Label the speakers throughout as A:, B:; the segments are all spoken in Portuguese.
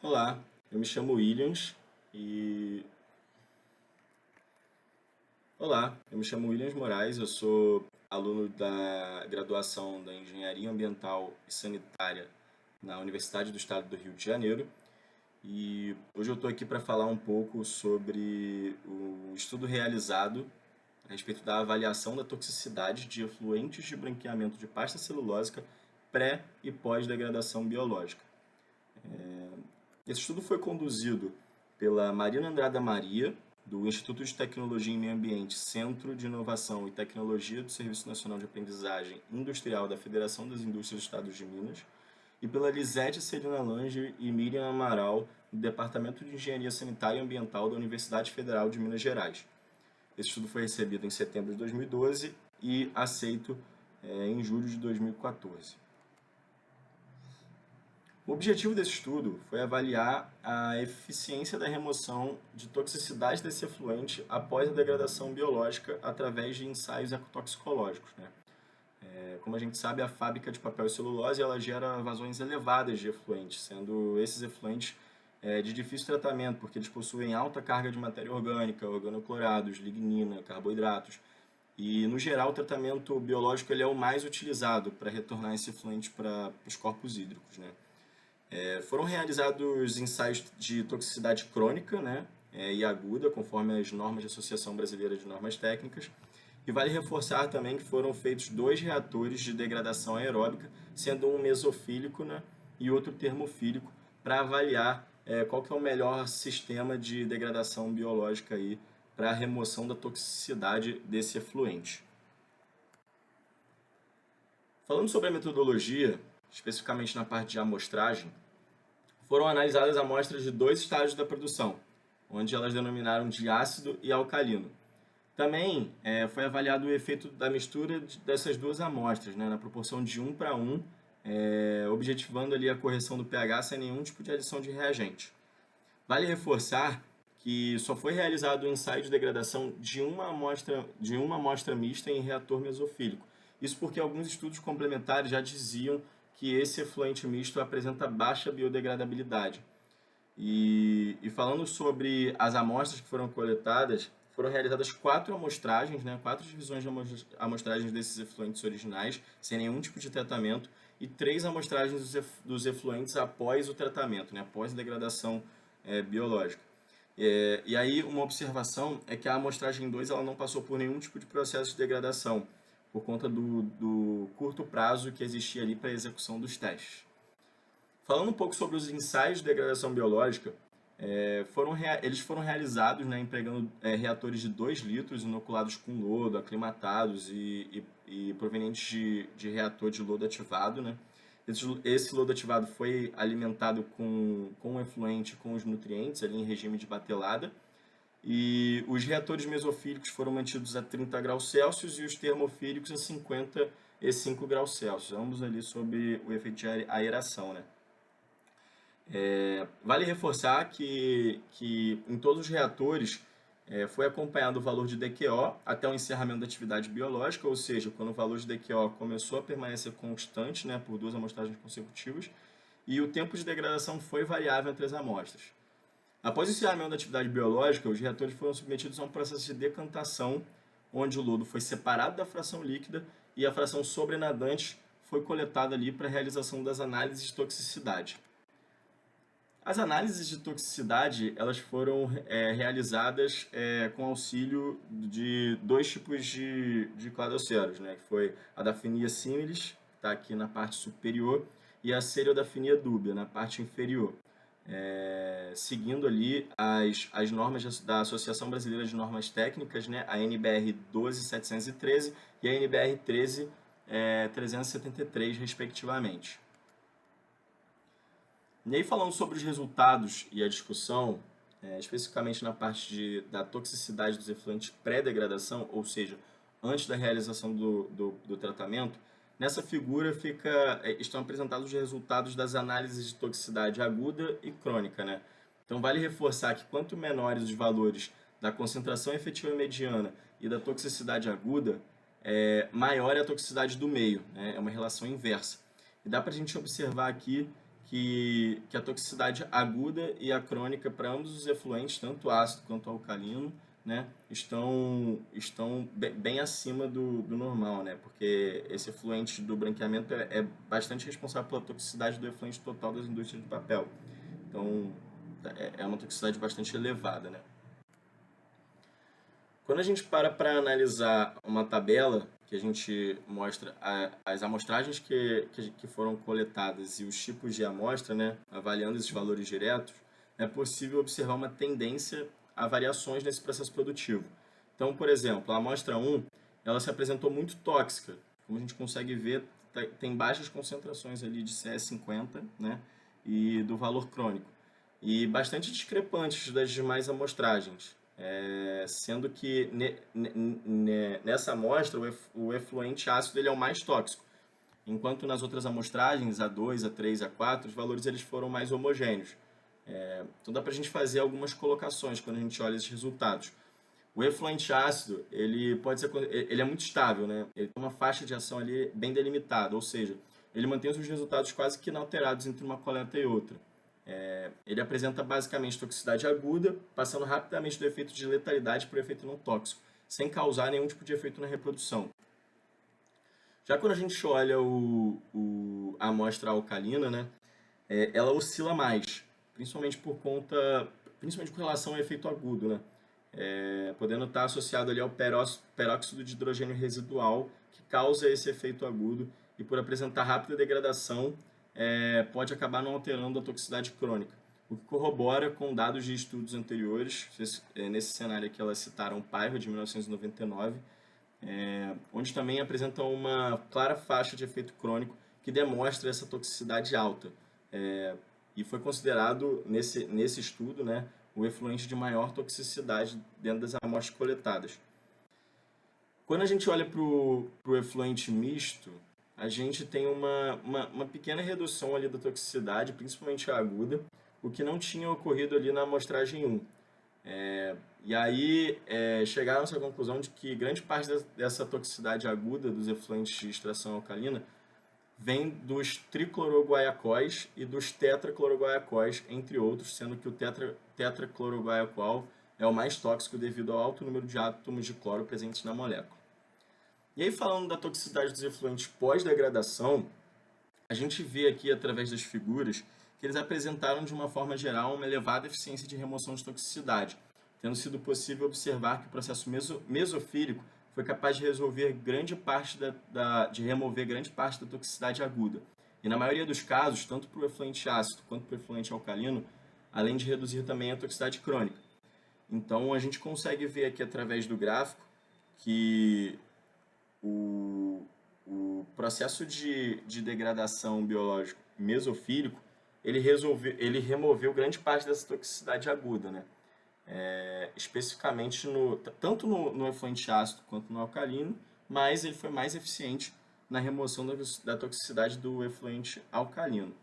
A: Olá, eu me chamo Williams e Williams Moraes, eu sou aluno da graduação da Engenharia Ambiental e Sanitária na Universidade do Estado do Rio de Janeiro e hoje eu estou aqui para falar um pouco sobre o estudo realizado a respeito da avaliação da toxicidade de efluentes de branqueamento de pasta celulósica pré e pós-degradação biológica. Esse estudo foi conduzido pela Marina Andrada Maria, do Instituto de Tecnologia e Meio Ambiente, Centro de Inovação e Tecnologia do Serviço Nacional de Aprendizagem Industrial da Federação das Indústrias do Estado de Minas, e pela Lisete Celina Lange e Miriam Amaral, do Departamento de Engenharia Sanitária e Ambiental da Universidade Federal de Minas Gerais. Esse estudo foi recebido em setembro de 2012 e aceito em julho de 2014. O objetivo desse estudo foi avaliar a eficiência da remoção de toxicidade desse efluente após a degradação biológica através de ensaios ecotoxicológicos, né? Como a gente sabe, a fábrica de papel e celulose ela gera vazões elevadas de efluentes, sendo esses efluentes de difícil tratamento, porque eles possuem alta carga de matéria orgânica, organoclorados, lignina, carboidratos. E, no geral, o tratamento biológico ele é o mais utilizado para retornar esse efluente para os corpos hídricos, né? Foram realizados ensaios de toxicidade crônica, né, e aguda, conforme as normas da Associação Brasileira de Normas Técnicas. E vale reforçar também que foram feitos 2 reatores de degradação aeróbica, sendo um mesofílico, né, e outro termofílico, para avaliar qual que é o melhor sistema de degradação biológica para a remoção da toxicidade desse efluente. Falando sobre a metodologia, especificamente na parte de amostragem, foram analisadas amostras de 2 estágios da produção, onde elas denominaram de ácido e alcalino. Também foi avaliado o efeito da mistura dessas 2 amostras, né, na proporção de 1:1, objetivando ali a correção do pH sem nenhum tipo de adição de reagente. Vale reforçar que só foi realizado o ensaio de degradação de uma amostra mista em reator mesofílico. Isso porque alguns estudos complementares já diziam que esse efluente misto apresenta baixa biodegradabilidade. E falando sobre as amostras que foram coletadas, foram realizadas 4 amostragens, né, 4 divisões de amostragens desses efluentes originais, sem nenhum tipo de tratamento, e 3 amostragens dos efluentes após o tratamento, né, após a degradação biológica. E aí uma observação é que a amostragem 2 ela não passou por nenhum tipo de processo de degradação, por conta do curto prazo que existia ali para a execução dos testes. Falando um pouco sobre os ensaios de degradação biológica, eles foram realizados, né, empregando reatores de 2 litros inoculados com lodo, aclimatados e provenientes de reator de lodo ativado, né? Esse lodo ativado foi alimentado com o efluente, com os nutrientes ali em regime de batelada. E os reatores mesofílicos foram mantidos a 30 graus Celsius e os termofílicos a 55 graus Celsius, ambos ali sob o efeito de aeração, né? Vale reforçar que em todos os reatores foi acompanhado o valor de DQO até o encerramento da atividade biológica, ou seja, quando o valor de DQO começou a permanecer constante, né, por 2 amostragens consecutivas, e o tempo de degradação foi variável entre as amostras. Após o encerramento da atividade biológica, os reatores foram submetidos a um processo de decantação, onde o lodo foi separado da fração líquida e a fração sobrenadante foi coletada ali para a realização das análises de toxicidade. As análises de toxicidade elas foram realizadas com auxílio de 2 tipos de cladocéros, né? Que foi a daphnia similis, que está aqui na parte superior, e a Seriodaphnia dubia, na parte inferior. Seguindo ali as normas da Associação Brasileira de Normas Técnicas, né? A NBR 12713 e a NBR 13373, respectivamente. E aí, falando sobre os resultados e a discussão, especificamente na parte da toxicidade dos efluentes pré-degradação, ou seja, antes da realização do tratamento, nessa figura estão apresentados os resultados das análises de toxicidade aguda e crônica, né? Então, vale reforçar que quanto menores os valores da concentração efetiva mediana e da toxicidade aguda, maior é a toxicidade do meio, né? É uma relação inversa. E dá para a gente observar aqui que a toxicidade aguda e a crônica para ambos os efluentes, tanto ácido quanto alcalino, né, estão bem acima do normal, né, porque esse efluente do branqueamento é bastante responsável pela toxicidade do efluente total das indústrias de papel. Então, é uma toxicidade bastante elevada, né. Quando a gente para analisar uma tabela que a gente mostra as amostragens que foram coletadas e os tipos de amostra, né, avaliando esses valores diretos, é possível observar uma tendência a variações nesse processo produtivo. Então, por exemplo, a amostra 1, ela se apresentou muito tóxica. Como a gente consegue ver, tem baixas concentrações ali de CE50, né, e do valor crônico, e bastante discrepantes das demais amostragens. Sendo que nessa amostra o efluente ácido ele é o mais tóxico, enquanto nas outras amostragens, A2, A3, A4, os valores eles foram mais homogêneos. Então dá para a gente fazer algumas colocações quando a gente olha esses resultados. O efluente ácido ele é muito estável, né? Ele tem uma faixa de ação ali bem delimitada, ou seja, ele mantém os resultados quase que inalterados entre uma coleta e outra. Ele apresenta basicamente toxicidade aguda, passando rapidamente do efeito de letalidade para o efeito não tóxico, sem causar nenhum tipo de efeito na reprodução. Já quando a gente olha a amostra alcalina, né, ela oscila mais, principalmente com relação ao efeito agudo, né, podendo estar associado ali ao peróxido de hidrogênio residual, que causa esse efeito agudo, e por apresentar rápida degradação, pode acabar não alterando a toxicidade crônica, o que corrobora com dados de estudos anteriores. Nesse cenário aqui elas citaram Paiva, de 1999, onde também apresentam uma clara faixa de efeito crônico que demonstra essa toxicidade alta, e foi considerado nesse estudo, né, o efluente de maior toxicidade dentro das amostras coletadas. Quando a gente olha para o efluente misto, a gente tem uma pequena redução ali da toxicidade, principalmente a aguda, o que não tinha ocorrido ali na amostragem 1. E aí chegaram-se à conclusão de que grande parte dessa toxicidade aguda dos efluentes de extração alcalina vem dos tricloroguaiacóis e dos tetracloroguaiacóis, entre outros, sendo que o tetracloroguaiacol é o mais tóxico devido ao alto número de átomos de cloro presentes na molécula. E aí, falando da toxicidade dos efluentes pós-degradação, a gente vê aqui, através das figuras, que eles apresentaram, de uma forma geral, uma elevada eficiência de remoção de toxicidade, tendo sido possível observar que o processo mesofílico foi capaz de remover grande parte da toxicidade aguda. E na maioria dos casos, tanto para o efluente ácido quanto para o efluente alcalino, além de reduzir também a toxicidade crônica. Então, a gente consegue ver aqui, através do gráfico, que o processo de degradação biológico mesofílico, ele removeu grande parte dessa toxicidade aguda, né? Especificamente tanto no efluente ácido quanto no alcalino, mas ele foi mais eficiente na remoção da toxicidade do efluente alcalino.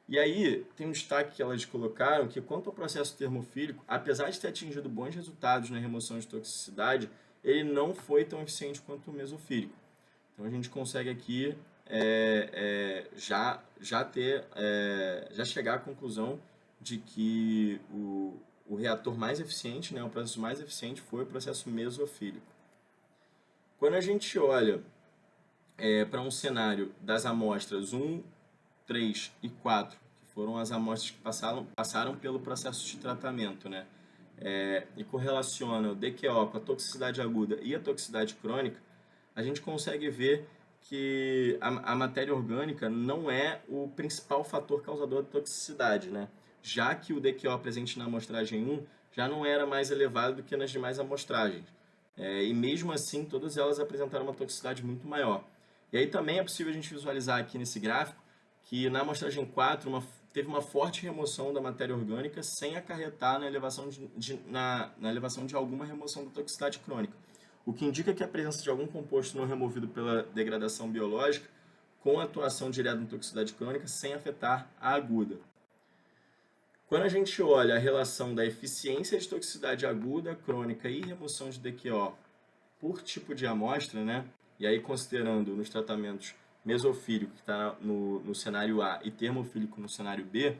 A: E aí, tem um destaque que elas colocaram, que quanto ao processo termofílico, apesar de ter atingido bons resultados na remoção de toxicidade, ele não foi tão eficiente quanto o mesofílico. Então a gente consegue aqui já chegar à conclusão de que o reator mais eficiente, né, o processo mais eficiente foi o processo mesofílico. Quando a gente olha para um cenário das amostras 1, 3 e 4, que foram as amostras que passaram pelo processo de tratamento, né, e correlaciona o DQO com a toxicidade aguda e a toxicidade crônica, a gente consegue ver que a matéria orgânica não é o principal fator causador da toxicidade, né? Já que o DQO presente na amostragem 1 já não era mais elevado do que nas demais amostragens. E mesmo assim, todas elas apresentaram uma toxicidade muito maior. E aí também é possível a gente visualizar aqui nesse gráfico que na amostragem 4 teve uma forte remoção da matéria orgânica sem acarretar na elevação de alguma remoção da toxicidade crônica, o que indica que a presença de algum composto não removido pela degradação biológica com atuação direta na toxicidade crônica sem afetar a aguda. Quando a gente olha a relação da eficiência de toxicidade aguda, crônica e remoção de DQO por tipo de amostra, né, e aí considerando nos tratamentos mesofílico, que está no cenário A, e termofílico no cenário B,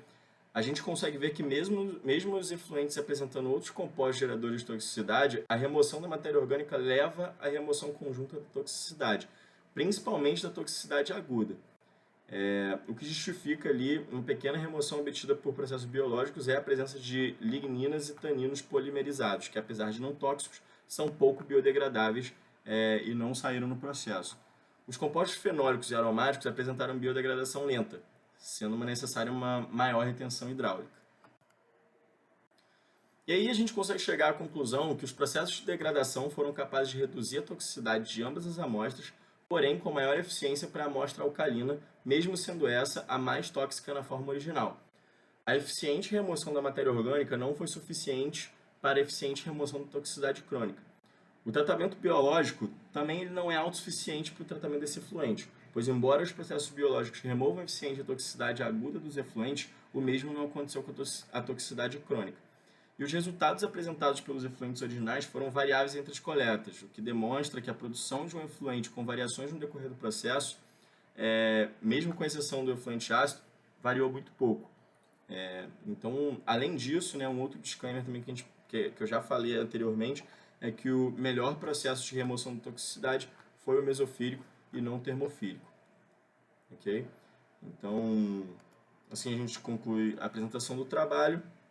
A: a gente consegue ver que mesmo os efluentes apresentando outros compostos geradores de toxicidade, a remoção da matéria orgânica leva à remoção conjunta da toxicidade, principalmente da toxicidade aguda. O que justifica ali uma pequena remoção obtida por processos biológicos é a presença de ligninas e taninos polimerizados, que apesar de não tóxicos, são pouco biodegradáveis e não saíram no processo. Os compostos fenólicos e aromáticos apresentaram biodegradação lenta, sendo necessária uma maior retenção hidráulica. E aí a gente consegue chegar à conclusão que os processos de degradação foram capazes de reduzir a toxicidade de ambas as amostras, porém com maior eficiência para a amostra alcalina, mesmo sendo essa a mais tóxica na forma original. A eficiente remoção da matéria orgânica não foi suficiente para a eficiente remoção da toxicidade crônica. O tratamento biológico também não é autossuficiente para o tratamento desse efluente, pois embora os processos biológicos removam eficiente a toxicidade aguda dos efluentes, o mesmo não aconteceu com a toxicidade crônica. E os resultados apresentados pelos efluentes originais foram variáveis entre as coletas, o que demonstra que a produção de um efluente com variações no decorrer do processo, mesmo com exceção do efluente ácido, variou muito pouco. Então, além disso, um outro disclaimer também que eu já falei anteriormente, é que o melhor processo de remoção de toxicidade foi o mesofílico e não o termofílico. Ok? Então, assim a gente conclui a apresentação do trabalho.